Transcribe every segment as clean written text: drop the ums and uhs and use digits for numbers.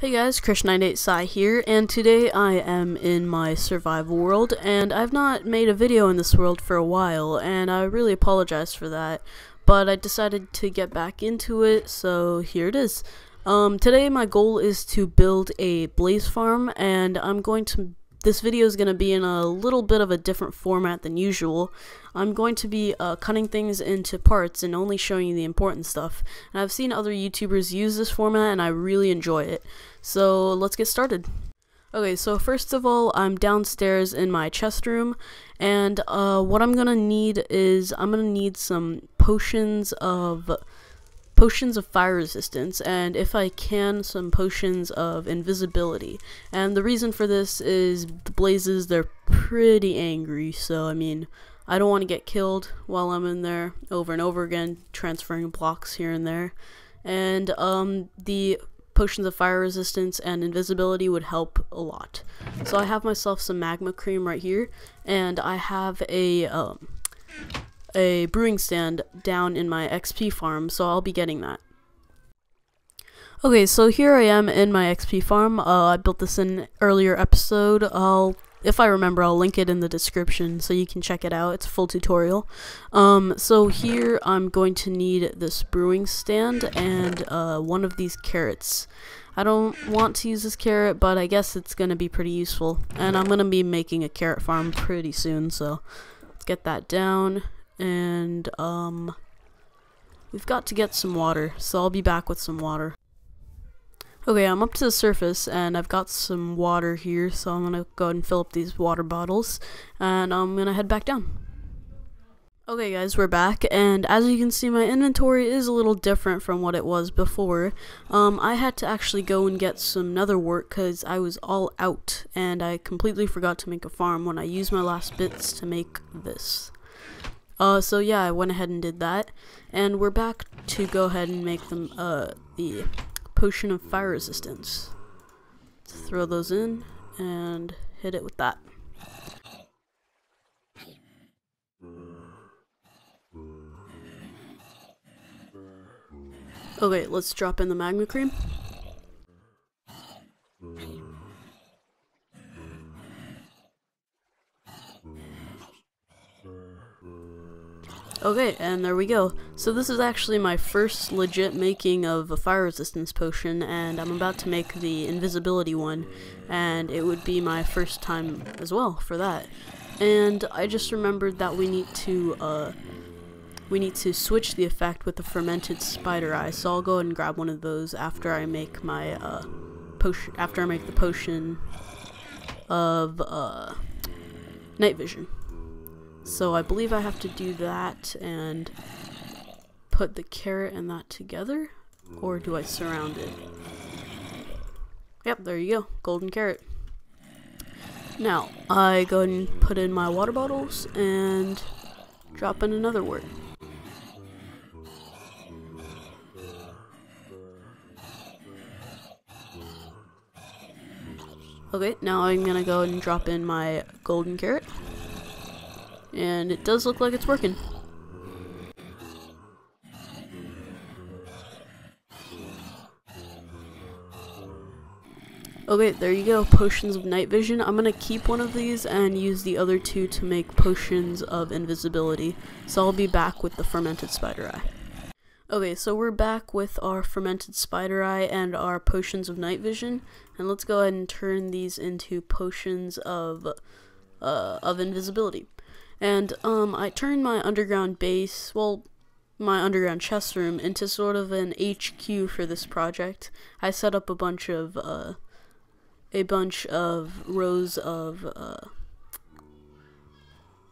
Hey guys, Krish98Sai here, and today I am in my survival world, and I've not made a video in this world for a while, and I really apologize for that, but I decided to get back into it, so here it is. Today my goal is to build a blaze farm, and this video is going to be in a little bit of a different format than usual. I'm going to be cutting things into parts and only showing you the important stuff. And I've seen other YouTubers use this format and I really enjoy it. So let's get started. Okay, so first of all, I'm downstairs in my chest room, and what I'm gonna need is some potions of fire resistance, and if I can, some potions of invisibility. And the reason for this is the blazes, they're pretty angry, so I mean, I don't want to get killed while I'm in there over and over again, transferring blocks here and there. And the potions of fire resistance and invisibility would help a lot. So I have myself some magma cream right here, and I have a brewing stand down in my XP farm, so I'll be getting that. Okay, so here I am in my XP farm. I built this in an earlier episode. If I remember, I'll link it in the description so you can check it out. It's a full tutorial. So here I'm going to need this brewing stand and one of these carrots. I don't want to use this carrot, but I guess it's going to be pretty useful. And I'm going to be making a carrot farm pretty soon, so let's get that down. And we've got to get some water, so I'll be back with some water. Okay, I'm up to the surface and I've got some water here, so I'm gonna go ahead and fill up these water bottles and I'm gonna head back down. Okay guys, we're back, and as you can see, my inventory is a little different from what it was before. I had to actually go and get some nether wart because I was all out and I completely forgot to make a farm when I used my last bits to make this. So yeah, I went ahead and did that, and we're back to go ahead and make them the potion of fire resistance. Let's throw those in and hit it with that. Okay, let's drop in the magma cream. Okay, and there we go. So this is actually my first legit making of a fire resistance potion, and I'm about to make the invisibility one, and it would be my first time as well for that. And I just remembered that we need to switch the effect with the fermented spider eye, so I'll go ahead and grab one of those after I make my potion, after I make the potion of night vision. So I believe I have to do that and put the carrot and that together, or do I surround it? Yep, there you go, golden carrot. Now, I go ahead and put in my water bottles and drop in another wort. Okay, now I'm gonna go ahead and drop in my golden carrot. And it does look like it's working. Okay, there you go, potions of night vision. I'm gonna keep one of these and use the other two to make potions of invisibility. So I'll be back with the fermented spider eye. Okay, so we're back with our fermented spider eye and our potions of night vision. And let's go ahead and turn these into potions of invisibility. And I turned my underground base, well, my underground chest room, into sort of an HQ for this project. I set up a bunch of rows of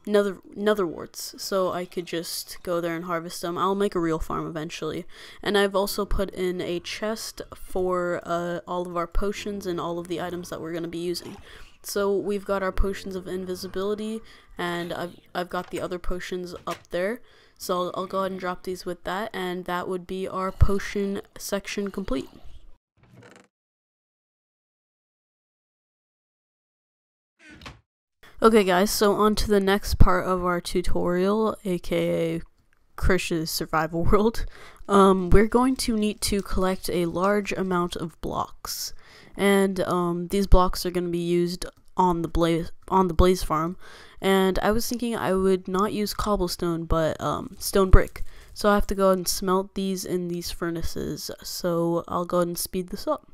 nether warts, so I could just go there and harvest them. I'll make a real farm eventually. And I've also put in a chest for all of our potions and all of the items that we're going to be using. So we've got our potions of invisibility, and I've got the other potions up there. So I'll go ahead and drop these with that, and that would be our potion section complete. Okay guys, so on to the next part of our tutorial, aka Krish's survival world, we're going to need to collect a large amount of blocks, and these blocks are going to be used on the blaze farm. And I was thinking I would not use cobblestone, but stone brick. So I have to go ahead and smelt these in these furnaces. So I'll go ahead and speed this up.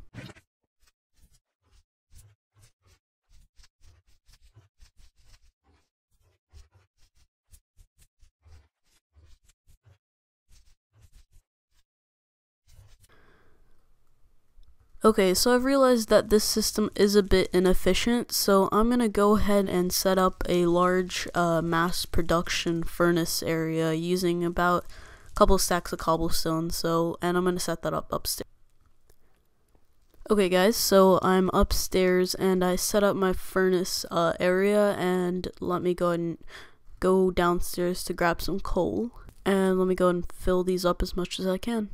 Okay, so I've realized that this system is a bit inefficient, so I'm going to go ahead and set up a large mass production furnace area using about a couple stacks of cobblestone, and I'm going to set that up upstairs. Okay guys, so I'm upstairs and I set up my furnace area, and let me go ahead and go downstairs to grab some coal, and let me go and fill these up as much as I can.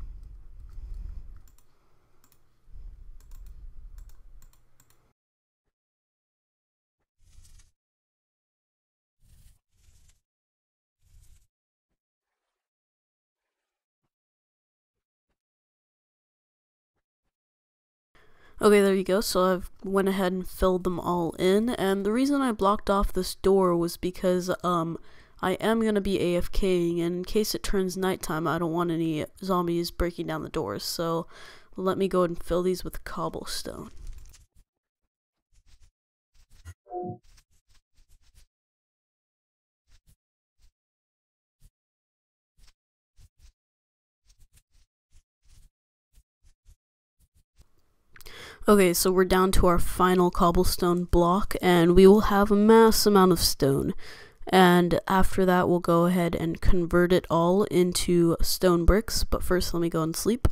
Okay, there you go. So I've went ahead and filled them all in, and the reason I blocked off this door was because I am gonna be AFKing, and in case it turns nighttime, I don't want any zombies breaking down the doors. So let me go ahead and fill these with cobblestone. Okay, so we're down to our final cobblestone block, and we will have a mass amount of stone. And after that, we'll go ahead and convert it all into stone bricks. But first, let me go and sleep.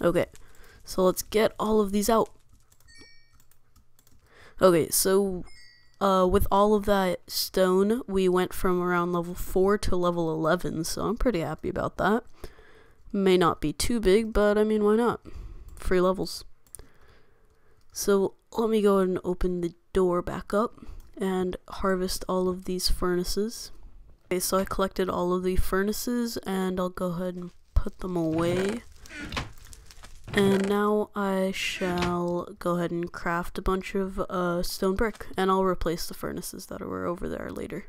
Okay, so let's get all of these out. Okay, so with all of that stone, we went from around level 4 to level 11, so I'm pretty happy about that. May not be too big, but I mean, why not? Free levels. So let me go and open the door back up and harvest all of these furnaces. Okay, so I collected all of the furnaces, and I'll go ahead and put them away. And now I shall go ahead and craft a bunch of stone brick, and I'll replace the furnaces that were over there later.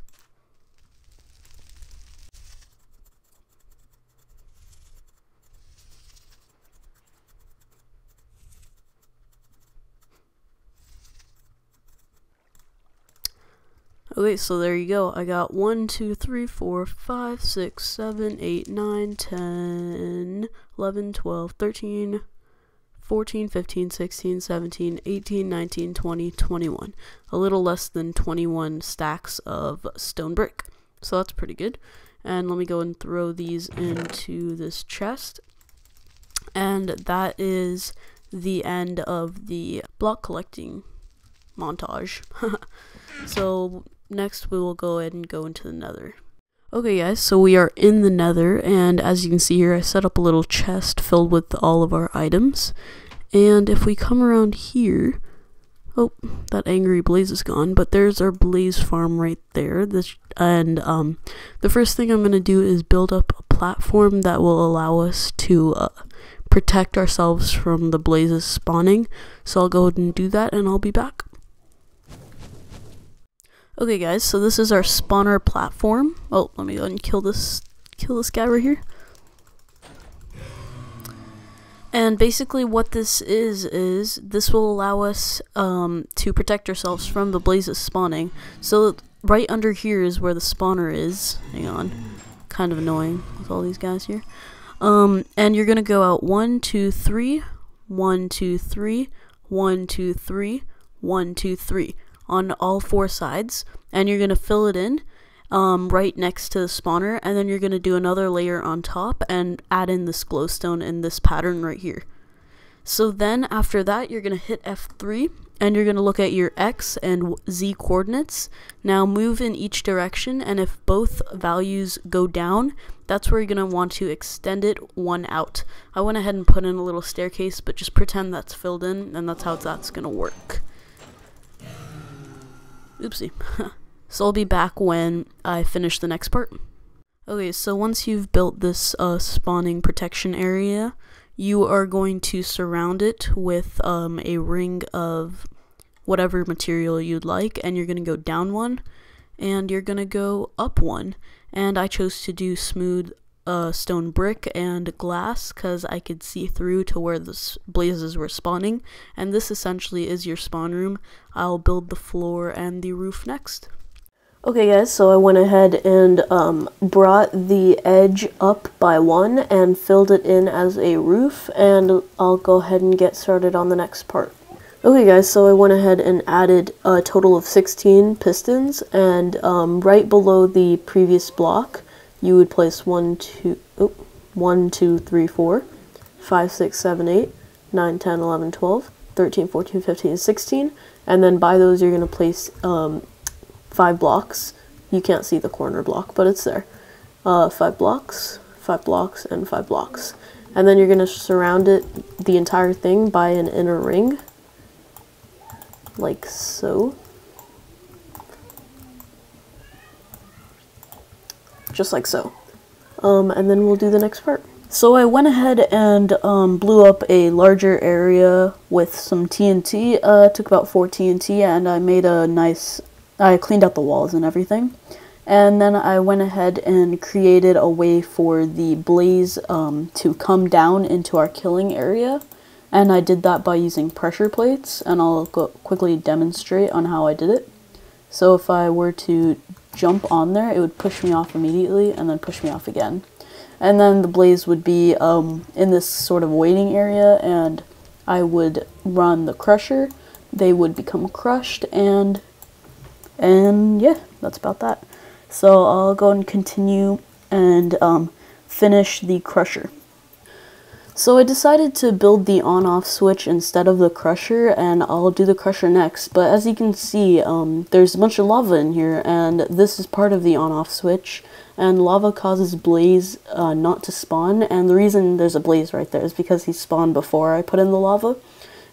Okay, so there you go. I got 1, 2, 3, 4, 5, 6, 7, 8, 9, 10, 11, 12, 13, 14, 15, 16, 17, 18, 19, 20, 21. A little less than 21 stacks of stone brick. So that's pretty good. And let me go and throw these into this chest. And that is the end of the block collecting montage. So next we will go ahead and go into the nether. Okay guys, so we are in the nether, and as you can see here, I set up a little chest filled with all of our items. And if we come around here, oh, that angry blaze is gone, but there's our blaze farm right there. The first thing I'm going to do is build up a platform that will allow us to protect ourselves from the blazes spawning. So I'll go ahead and do that, and I'll be back. Okay guys, so this is our spawner platform. Oh, let me go ahead and kill this guy right here. And basically what this is this will allow us to protect ourselves from the blazes spawning. So right under here is where the spawner is. Hang on. Kind of annoying with all these guys here. And you're gonna go out 1, 2, 3, 1, 2, 3, 1, 2, 3, 1, 2, 3. On all 4 sides, and you're going to fill it in right next to the spawner, and then you're going to do another layer on top and add in this glowstone in this pattern right here. So then after that, you're going to hit F3, and you're going to look at your X and Z coordinates. Now move in each direction, and if both values go down, that's where you're going to want to extend it 1 out. I went ahead and put in a little staircase, but just pretend that's filled in, and that's how that's going to work. Oopsie. So I'll be back when I finish the next part. Okay, so once you've built this spawning protection area, you are going to surround it with a ring of whatever material you'd like, and you're going to go down one, and you're going to go up one. And I chose to do smooth stone brick and glass because I could see through to where the blazes were spawning, and this essentially is your spawn room. I'll build the floor and the roof next. Okay guys, so I went ahead and brought the edge up by one and filled it in as a roof, and I'll go ahead and get started on the next part. Okay guys, so I went ahead and added a total of 16 pistons, and right below the previous block, you would place 1, 2, 3, 4, 5, 6, 7, 8, 9, 10, 11, 12, 13, 14, 15, and 16, and then by those you're going to place 5 blocks. You can't see the corner block, but it's there. 5 blocks, 5 blocks, and 5 blocks. And then you're going to surround it, the entire thing, by an inner ring, like so. Just like so. And then we'll do the next part. So I went ahead and blew up a larger area with some TNT. Took about 4 TNT, and I made a nice... I cleaned out the walls and everything, and then I went ahead and created a way for the blaze to come down into our killing area, and I did that by using pressure plates, and I'll quickly demonstrate on how I did it. So if I were to jump on there, it would push me off immediately and then push me off again, and then the blaze would be in this sort of waiting area, and I would run the crusher. They would become crushed, and yeah, that's about that. So I'll go and continue and finish the crusher. So I decided to build the on-off switch instead of the crusher, and I'll do the crusher next. But as you can see, there's a bunch of lava in here, and this is part of the on-off switch. And lava causes blaze not to spawn, and the reason there's a blaze right there is because he spawned before I put in the lava.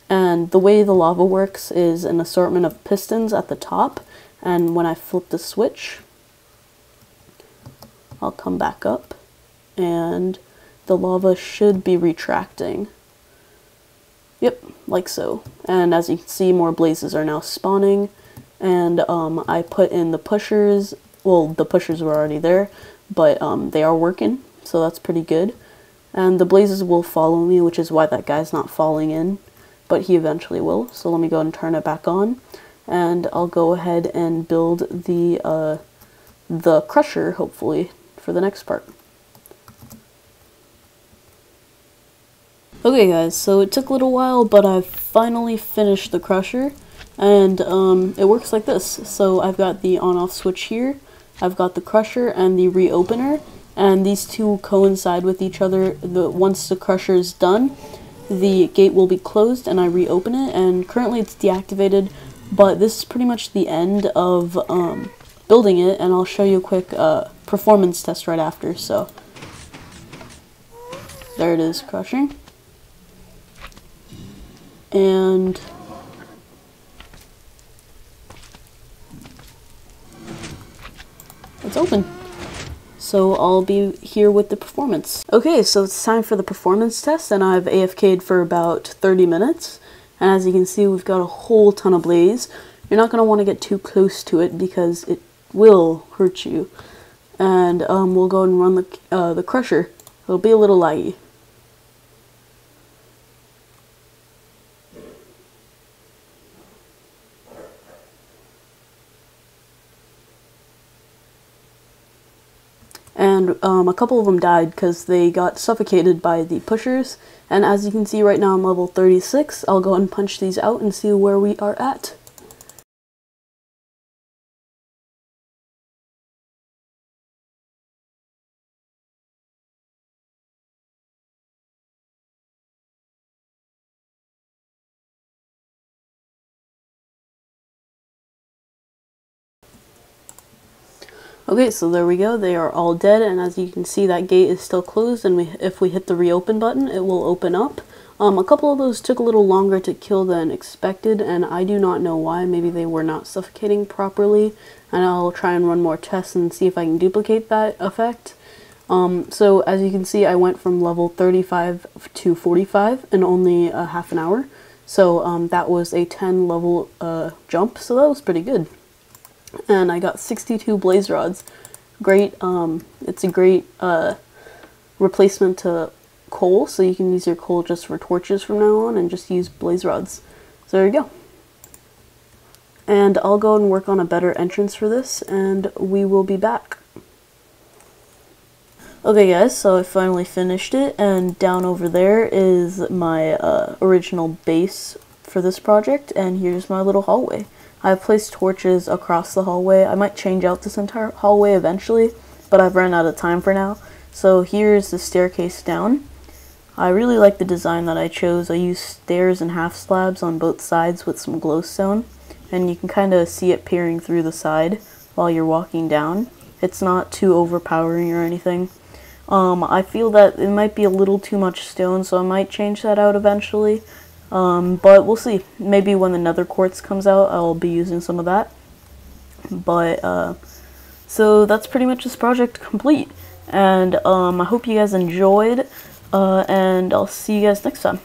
And the way the lava works is an assortment of pistons at the top. And when I flip the switch, I'll come back up, and the lava should be retracting. Yep, like so. And as you can see, more blazes are now spawning, and I put in the pushers. Well, the pushers were already there, but they are working, so that's pretty good. And the blazes will follow me, which is why that guy's not falling in, but he eventually will. So let me go and turn it back on. And I'll go ahead and build the crusher, hopefully, for the next part. Okay guys, so it took a little while, but I've finally finished the crusher, and it works like this. So I've got the on-off switch here, I've got the crusher and the reopener, and these two coincide with each other. Once the crusher is done, the gate will be closed and I reopen it, and currently it's deactivated. But this is pretty much the end of building it, and I'll show you a quick performance test right after. So there it is, crushing, and it's open. So I'll be here with the performance. Okay, so it's time for the performance test, and I've AFK'd for about 30 minutes. And as you can see, we've got a whole ton of blaze. You're not going to want to get too close to it because it will hurt you. And we'll go and run the crusher. It'll be a little laggy. And a couple of them died because they got suffocated by the pushers. And as you can see right now, I'm level 36. I'll go and punch these out and see where we are at. Okay, so there we go. They are all dead, and as you can see, that gate is still closed, and if we hit the reopen button, it will open up. A couple of those took a little longer to kill than expected, and I do not know why. Maybe they were not suffocating properly, and I'll try and run more tests and see if I can duplicate that effect. So as you can see, I went from level 35 to 45 in only a half an hour. So that was a 10 level jump, so that was pretty good. And I got 62 blaze rods. Great, it's a great replacement to coal, so you can use your coal just for torches from now on and just use blaze rods. So there you go. And I'll go and work on a better entrance for this, and we will be back. Okay guys, so I finally finished it, and down over there is my original base for this project, and here's my little hallway. I've placed torches across the hallway. I might change out this entire hallway eventually, but I've run out of time for now. So here's the staircase down. I really like the design that I chose. I used stairs and half slabs on both sides with some glowstone, and you can kind of see it peering through the side while you're walking down. It's not too overpowering or anything. I feel that it might be a little too much stone, so I might change that out eventually. But we'll see. Maybe when the nether quartz comes out, I'll be using some of that. But, so that's pretty much this project complete. And, I hope you guys enjoyed, and I'll see you guys next time.